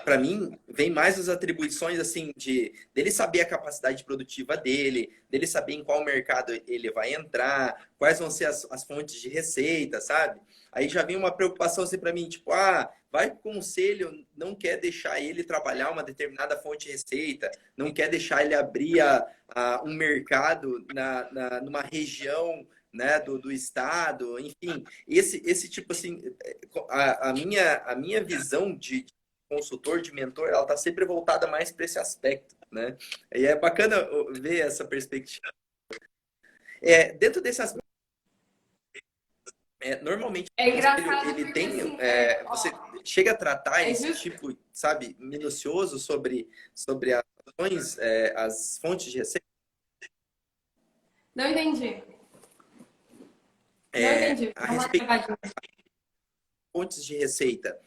para mim vem mais as atribuições assim de dele saber a capacidade produtiva dele saber em qual mercado ele vai entrar, quais vão ser as fontes de receita, sabe? Aí já vem uma preocupação assim para mim, tipo, vai que o conselho não quer deixar ele trabalhar uma determinada fonte de receita, não quer deixar ele abrir um mercado numa região, né, do estado, enfim, esse tipo assim, a minha visão de consultor, de mentor, ela está sempre voltada mais para esse aspecto, né? E é bacana ver essa perspectiva. Dentro desse aspecto, normalmente é o conselho, engraçado ele porque tem, assim, você chega a tratar é esse justo. tipo, sabe, minucioso sobre as ações, as fontes de receita, Não entendi. Não entendi. a Dá uma respeito travadinha. de fontes de receita.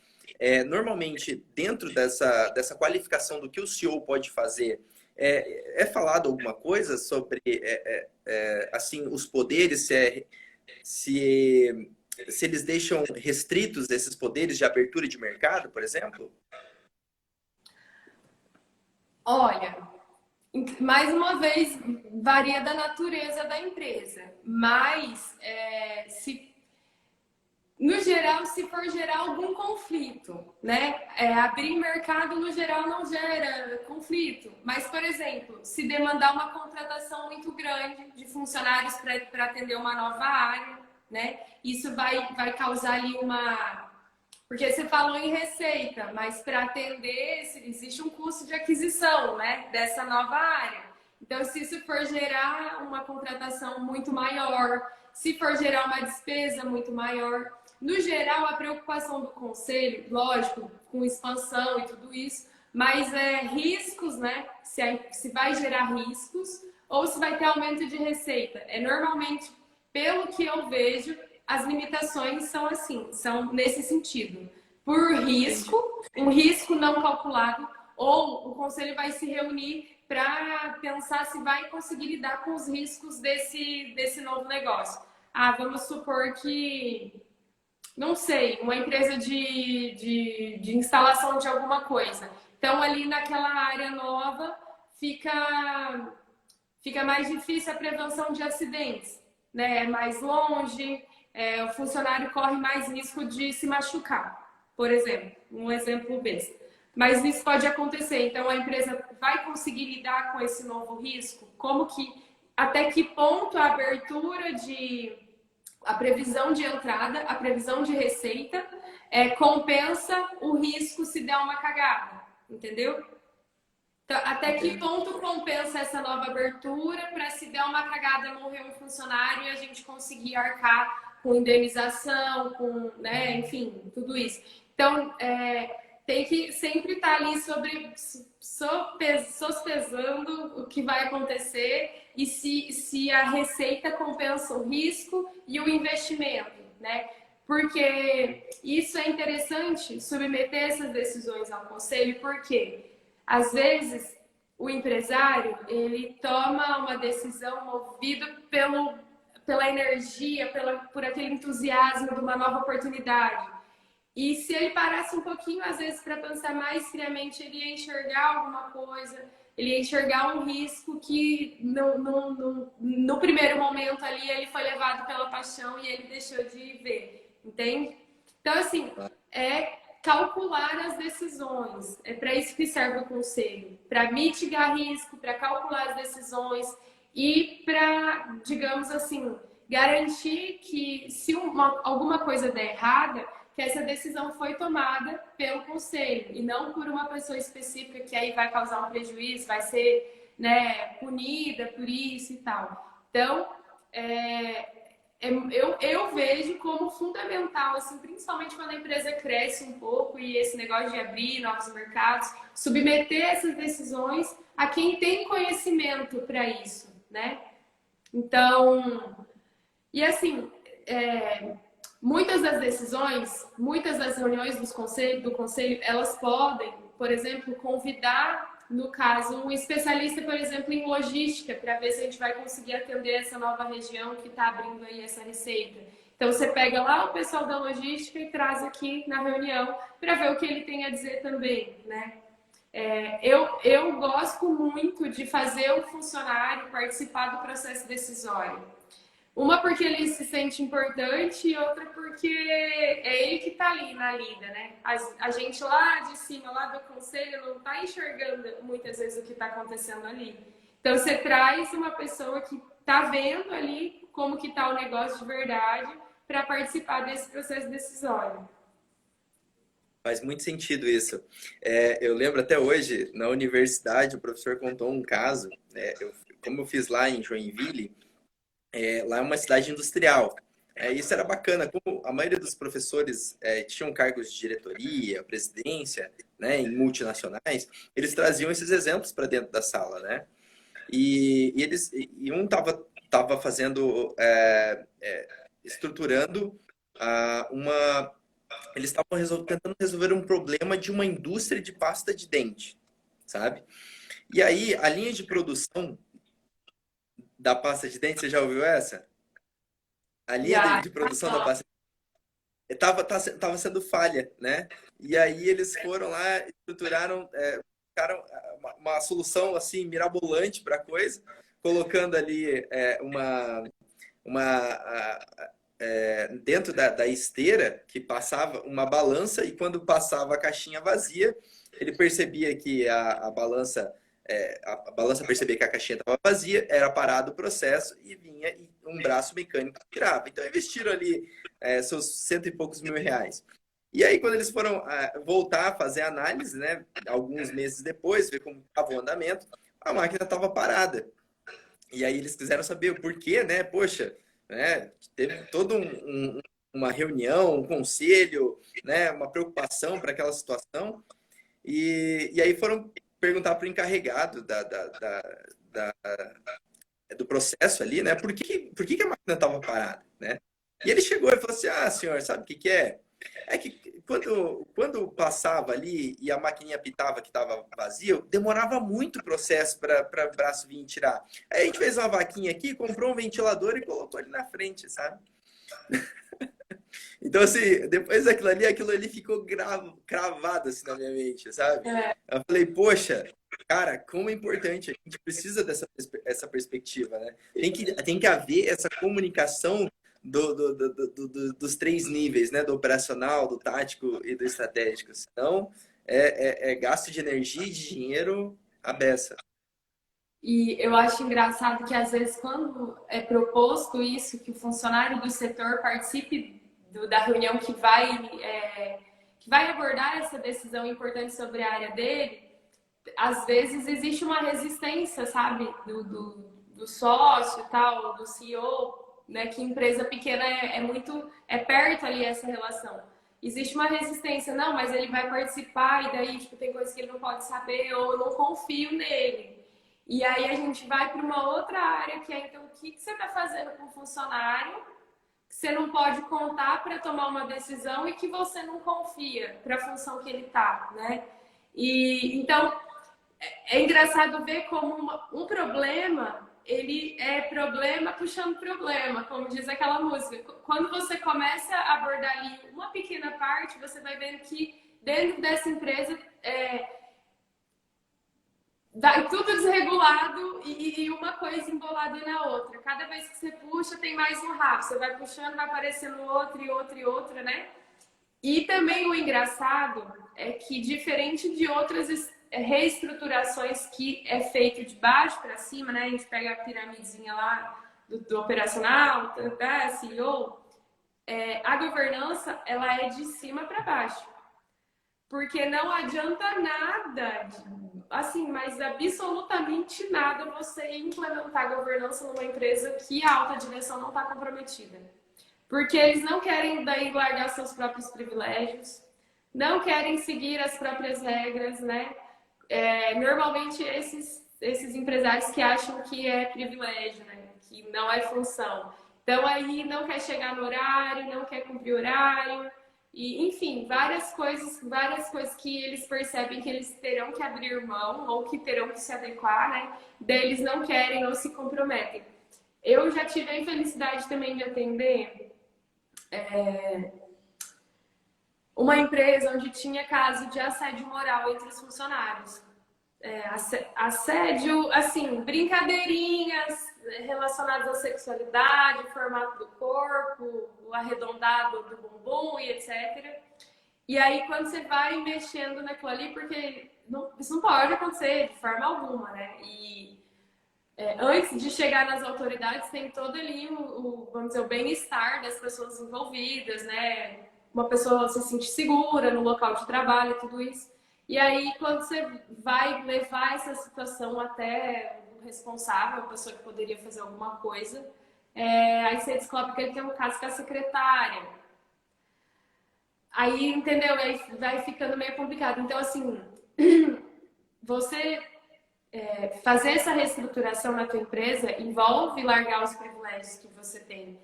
Normalmente, dentro dessa qualificação do que o CEO pode fazer, falado alguma coisa sobre assim os poderes, se, se eles deixam restritos esses poderes de abertura de mercado, por exemplo? Olha, mais uma vez, varia da natureza da empresa, mas se no geral, se for gerar algum conflito, né? Abrir mercado, no geral, não gera conflito. Mas, por exemplo, se demandar uma contratação muito grande de funcionários para atender uma nova área, né? Isso vai causar ali uma. Porque você falou em receita, mas para atender, existe um custo de aquisição, né? Dessa nova área. Então, se isso for gerar uma contratação muito maior, se for gerar uma despesa muito maior, no geral, a preocupação do conselho, lógico, com expansão e tudo isso, mas riscos, né? Se vai gerar riscos ou se vai ter aumento de receita. Normalmente, pelo que eu vejo, as limitações são assim, são nesse sentido. Por Entendi. risco, um risco não calculado, ou o conselho vai se reunir para pensar se vai conseguir lidar com os riscos desse novo negócio. Vamos supor que não sei, uma empresa de instalação de alguma coisa. Então, ali naquela área nova, fica mais difícil a prevenção de acidentes, né? É mais longe, o funcionário corre mais risco de se machucar, por exemplo, um exemplo besta. Mas isso pode acontecer. Então, a empresa vai conseguir lidar com esse novo risco? Até que ponto a abertura a previsão de entrada, a previsão de receita, compensa o risco se der uma cagada, entendeu? Então, até que Entendo. ponto compensa essa nova abertura para se der uma cagada morrer um funcionário e a gente conseguir arcar com indenização, com, né, enfim, tudo isso. Então, tem que sempre estar ali sospesando o que vai acontecer e se a receita compensa o risco e o investimento, né? Porque isso é interessante, submeter essas decisões ao conselho, porque às vezes o empresário ele toma uma decisão movido pela energia, por aquele entusiasmo de uma nova oportunidade. E se ele parasse um pouquinho, às vezes, para pensar mais friamente, ele ia enxergar alguma coisa, ele ia enxergar um risco que no primeiro momento ali ele foi levado pela paixão e ele deixou de ver, entende? Então, assim, é calcular as decisões. É para isso que serve o conselho, para mitigar risco, para calcular as decisões e para, digamos assim, garantir que se alguma coisa der errada, que essa decisão foi tomada pelo conselho e não por uma pessoa específica que aí vai causar um prejuízo, vai ser, né, punida por isso e tal. Então, eu vejo como fundamental, assim, principalmente quando a empresa cresce um pouco e esse negócio de abrir novos mercados, submeter essas decisões a quem tem conhecimento para isso, né? Então, e assim, muitas das decisões, muitas das reuniões do conselho, elas podem, por exemplo, convidar, no caso, um especialista, por exemplo, em logística, para ver se a gente vai conseguir atender essa nova região que está abrindo aí essa receita. Então, você pega lá o pessoal da logística e traz aqui na reunião para ver o que ele tem a dizer também, né? Eu gosto muito de fazer o funcionário participar do processo decisório. Uma porque ele se sente importante e outra porque é ele que está ali na lida, né? A gente lá de cima, lá do conselho, não está enxergando muitas vezes o que está acontecendo ali. Então, você traz uma pessoa que está vendo ali como que está o negócio de verdade para participar desse processo decisório. Faz muito sentido isso. Eu lembro até hoje, na universidade, o professor contou um caso, como eu fiz lá em Joinville, lá é uma cidade industrial. Isso era bacana, como a maioria dos professores tinham cargos de diretoria, presidência, né, em multinacionais, eles traziam esses exemplos para dentro da sala, né? E um estava fazendo, estruturando uma. Eles estavam tentando resolver um problema de uma indústria de pasta de dente, sabe? E aí, a linha de produção da pasta de dente, você já ouviu essa? A linha de produção da pasta estava sendo falha, né? E aí eles foram lá, estruturaram, uma solução assim mirabolante para a coisa, colocando ali dentro da esteira que passava uma balança e quando passava a caixinha vazia, ele percebia que a balança percebia que a caixinha estava vazia, era parado o processo e vinha um braço mecânico que tirava. Então investiram ali seus cento e poucos mil reais. E aí quando eles foram voltar a fazer a análise, né, alguns meses depois, ver como estava o andamento, a máquina estava parada. E aí eles quiseram saber o porquê, né? Poxa, né? Teve toda uma reunião, um conselho, né? Uma preocupação para aquela situação. E aí foram perguntar para o encarregado do processo ali, né? Por que a máquina estava parada, né? E ele chegou e falou assim: ah, senhor, sabe o que é? É que quando passava ali e a maquininha pitava que estava vazio, demorava muito o processo para o braço vir tirar. Aí a gente fez uma vaquinha aqui, comprou um ventilador e colocou ali na frente, sabe? Então, assim, depois aquilo ali ficou cravado assim na minha mente, sabe? Eu falei, poxa, cara, como é importante, a gente precisa dessa perspectiva, né? Tem que haver essa comunicação dos três níveis, né? Do operacional, do tático e do estratégico. Senão, é gasto de energia e de dinheiro à beça. E eu acho engraçado que, às vezes, quando é proposto isso, que o funcionário do setor participe da reunião que vai abordar essa decisão importante sobre a área dele, às vezes existe uma resistência, sabe, do sócio e tal, do CEO, né, que empresa pequena é perto ali essa relação. Existe uma resistência, não, mas ele vai participar e daí tipo, tem coisas que ele não pode saber ou eu não confio nele. E aí a gente vai para uma outra área que é, então, o que você está fazendo com o funcionário que você não pode contar para tomar uma decisão e que você não confia para a função que ele está, né? E então é engraçado ver como um problema ele é problema puxando problema, como diz aquela música. Quando você começa a abordar ali uma pequena parte, você vai vendo que dentro dessa empresa tudo desregulado e uma coisa embolada na outra. Cada vez que você puxa, tem mais um rabo. Você vai puxando, vai aparecendo outro e outro e outra, né? E também o engraçado é que, diferente de outras reestruturações que é feito de baixo para cima, né? A gente pega a piramidezinha lá do operacional, da CEO, a governança ela é de cima para baixo. Porque não adianta nada, assim, mas absolutamente nada você implementar governança numa empresa que a alta direção não está comprometida. Porque eles não querem daí largar seus próprios privilégios, não querem seguir as próprias regras, né? Normalmente esses empresários que acham que é privilégio, né? Que não é função. Então aí não quer chegar no horário, não quer cumprir horário, e enfim, várias coisas que eles percebem que eles terão que abrir mão ou que terão que se adequar, né? Daí eles não querem ou se comprometem. Eu já tive a infelicidade também de atender uma empresa onde tinha caso de assédio moral entre os funcionários. Assédio, assim, brincadeirinhas relacionadas à sexualidade, o formato do corpo, o arredondado do bumbum e etc. E aí, quando você vai mexendo naquilo ali, porque isso não pode acontecer de forma alguma, né? E antes de chegar nas autoridades, tem todo ali vamos dizer, o bem-estar das pessoas envolvidas, né? Uma pessoa se sentir segura no local de trabalho, tudo isso. E aí, quando você vai levar essa situação até o responsável, a pessoa que poderia fazer alguma coisa, aí você descobre que ele tem um caso com a secretária. Aí, entendeu? Aí vai ficando meio complicado. Então, assim, você fazer essa reestruturação na tua empresa envolve largar os privilégios que você tem.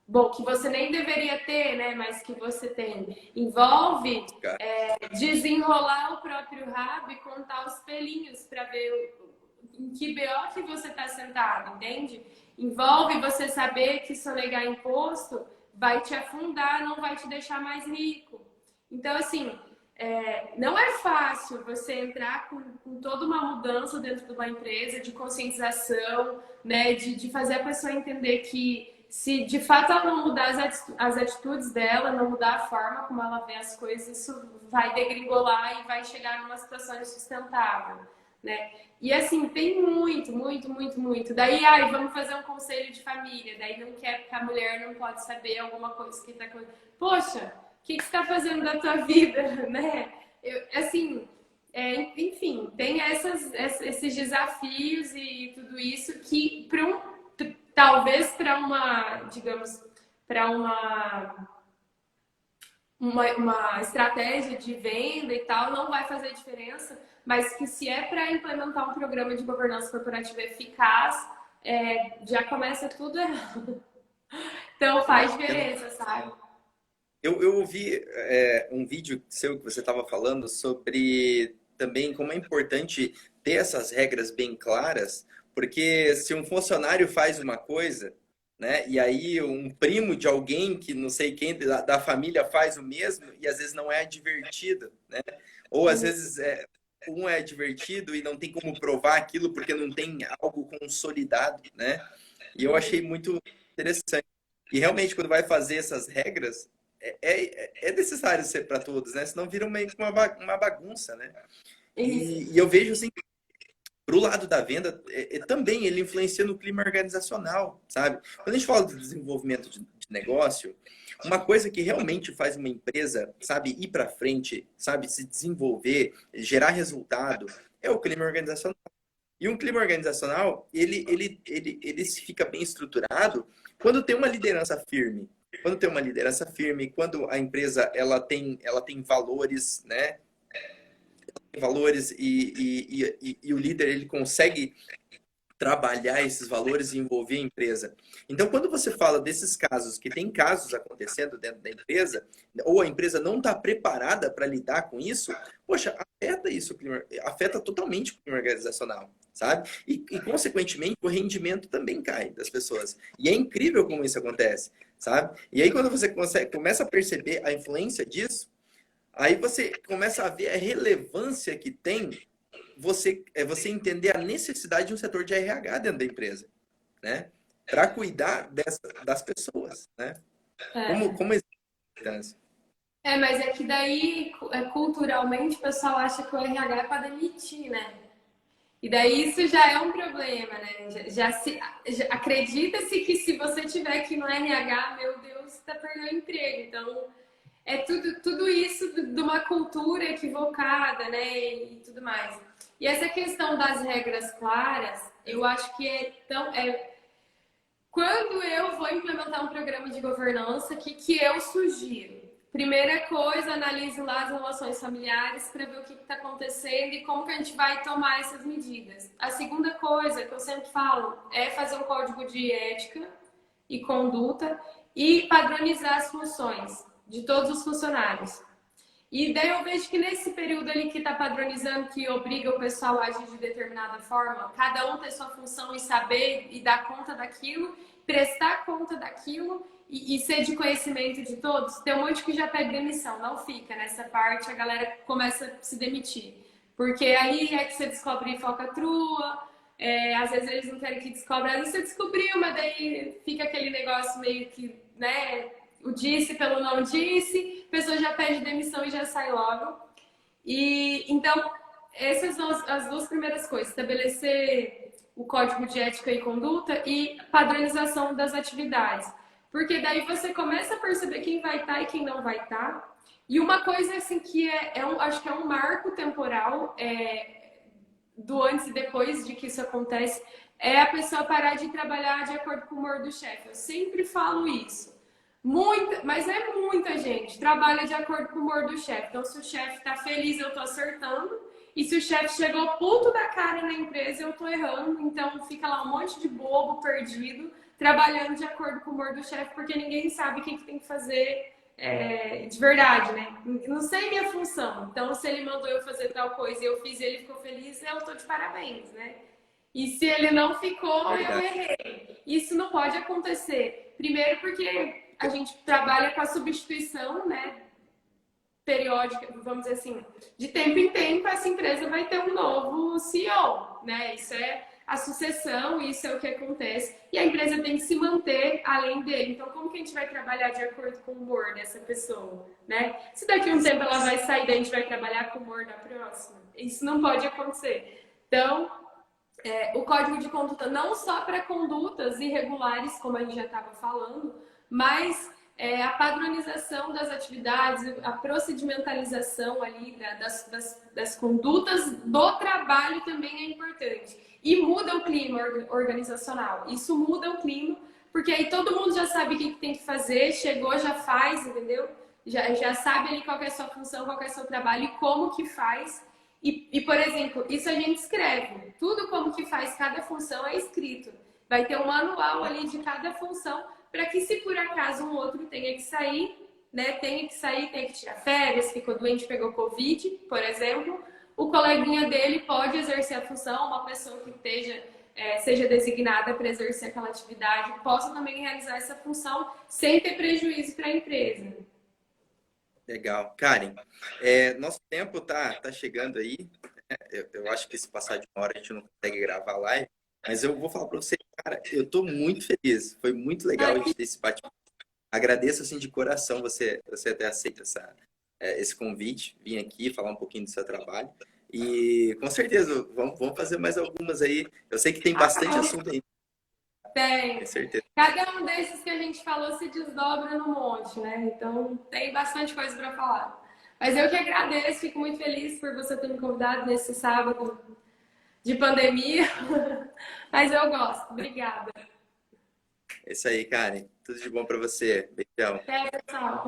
Bom, que você nem deveria ter, né? Mas que você tem. Envolve desenrolar o próprio rabo e contar os pelinhos para ver em que BO que você está sentado, entende? Envolve você saber que sonegar imposto vai te afundar, não vai te deixar mais rico. Então, assim, não é fácil você entrar com toda uma mudança dentro de uma empresa, de conscientização, né? De fazer a pessoa entender que se de fato ela não mudar as atitudes dela, não mudar a forma como ela vê as coisas, isso vai degringolar e vai chegar numa situação insustentável, né? E assim, tem muito, muito, muito, muito. Daí, vamos fazer um conselho de família. Daí não quer porque a mulher não pode saber alguma coisa que tá acontecendo. Poxa, o que você está fazendo da tua vida, né? Enfim, tem esses desafios e tudo isso que talvez para uma, digamos, para uma estratégia de venda e tal, não vai fazer diferença, mas que se é para implementar um programa de governança corporativa eficaz, já começa tudo errado. Então faz diferença, sabe? Eu ouvi um vídeo seu que você estava falando sobre também como é importante ter essas regras bem claras, porque se um funcionário faz uma coisa, né, e aí um primo de alguém que não sei quem da família faz o mesmo e às vezes não é advertido, né? Ou às vezes um é advertido e não tem como provar aquilo porque não tem algo consolidado, né? E eu achei muito interessante. E realmente quando vai fazer essas regras é necessário ser para todos, né? Senão vira meio que uma bagunça, né? E eu vejo assim, pro lado da venda, também ele influencia no clima organizacional, sabe? Quando a gente fala de desenvolvimento de negócio, uma coisa que realmente faz uma empresa, sabe, ir para frente, sabe, se desenvolver, gerar resultado, é o clima organizacional. E um clima organizacional, ele fica bem estruturado quando tem uma liderança firme. Quando tem uma liderança firme, quando a empresa ela tem valores, né? Valores e o líder ele consegue trabalhar esses valores e envolver a empresa. Então, quando você fala desses casos, que tem casos acontecendo dentro da empresa, ou a empresa não está preparada para lidar com isso, poxa, afeta isso, afeta totalmente o clima organizacional, sabe? Consequentemente, o rendimento também cai das pessoas. E é incrível como isso acontece, sabe? E aí, quando você começa a perceber a influência disso, aí você começa a ver a relevância que tem você entender a necessidade de um setor de RH dentro da empresa, né? Para cuidar das pessoas, né? Como existe a importância? Mas é que daí, culturalmente, o pessoal acha que o RH é para demitir, né? E daí isso já é um problema, né? Já acredita-se que se você tiver aqui no RH, meu Deus, você está perdendo emprego. Então, é tudo isso de uma cultura equivocada, né? E tudo mais. E essa questão das regras claras, eu acho que quando eu vou implementar um programa de governança, o que eu sugiro? Primeira coisa, analise lá as relações familiares para ver o que está acontecendo e como que a gente vai tomar essas medidas. A segunda coisa que eu sempre falo é fazer um código de ética e conduta e padronizar as funções de todos os funcionários. E daí eu vejo que nesse período ali que está padronizando, que obriga o pessoal a agir de determinada forma, cada um ter sua função e saber e dar conta daquilo, prestar conta daquilo e ser de conhecimento de todos, tem um monte que já pede demissão, não fica nessa parte, a galera começa a se demitir. Porque aí é que você descobre falcatrua, às vezes eles não querem que descobra, às vezes você descobriu, mas daí fica aquele negócio meio que, né, o disse pelo não disse, a pessoa já pede demissão e já sai logo. E então, essas são as duas primeiras coisas: estabelecer o código de ética e conduta e padronização das atividades. Porque daí você começa a perceber quem vai estar e quem não vai estar. E uma coisa assim que acho que é um marco temporal do antes e depois de que isso acontece, é a pessoa parar de trabalhar de acordo com o humor do chefe. Eu sempre falo isso. Mas é muita gente trabalha de acordo com o humor do chefe. Então, se o chefe tá feliz, eu tô acertando. E se o chefe chegou puto da cara na empresa, eu tô errando. Então, fica lá um monte de bobo perdido, trabalhando de acordo com o humor do chefe, porque ninguém sabe o que tem que fazer de verdade, né? Não sei minha função. Então, se ele mandou eu fazer tal coisa e eu fiz e ele ficou feliz, eu tô de parabéns, né? E se ele não ficou, eu errei. Isso não pode acontecer. Primeiro porque a gente trabalha com a substituição, né, periódica, vamos dizer assim, de tempo em tempo essa empresa vai ter um novo CEO, né? Isso é a sucessão, isso é o que acontece. E a empresa tem que se manter além dele. Então, como que a gente vai trabalhar de acordo com o humor dessa pessoa, né? Se daqui a um tempo ela vai sair, daí a gente vai trabalhar com o humor da próxima. Isso não pode acontecer. Então, o código de conduta não só para condutas irregulares, como a gente já estava falando, mas a padronização das atividades, a procedimentalização ali das condutas do trabalho também é importante. E muda o clima organizacional. Isso muda o clima, porque aí todo mundo já sabe o que tem que fazer, chegou, já faz, entendeu? Já sabe ali qual é a sua função, qual é o seu trabalho e como que faz. E, por exemplo, isso a gente escreve. Tudo como que faz cada função é escrito. Vai ter um manual ali de cada função para que, se por acaso um outro tenha que sair, né? Tenha que tirar férias, ficou doente, pegou Covid, por exemplo, o coleguinha dele pode exercer a função, uma pessoa que seja designada para exercer aquela atividade, possa também realizar essa função sem ter prejuízo para a empresa. Legal. Karen, nosso tempo tá chegando aí. Eu acho que se passar de uma hora a gente não consegue gravar live, mas eu vou falar para você, cara, eu tô muito feliz. Foi muito legal a gente ter esse bate-papo. Agradeço assim de coração você ter aceito esse convite, vir aqui falar um pouquinho do seu trabalho. E com certeza vamos fazer mais algumas aí. Eu sei que tem bastante assunto aí. Tem. Certeza. Cada um desses que a gente falou se desdobra num monte, né? Então tem bastante coisa para falar. Mas eu que agradeço, fico muito feliz por você ter me convidado nesse sábado de pandemia. Mas eu gosto. Obrigada. É isso aí, Karen. Tudo de bom para você. Beijão. Até, pessoal.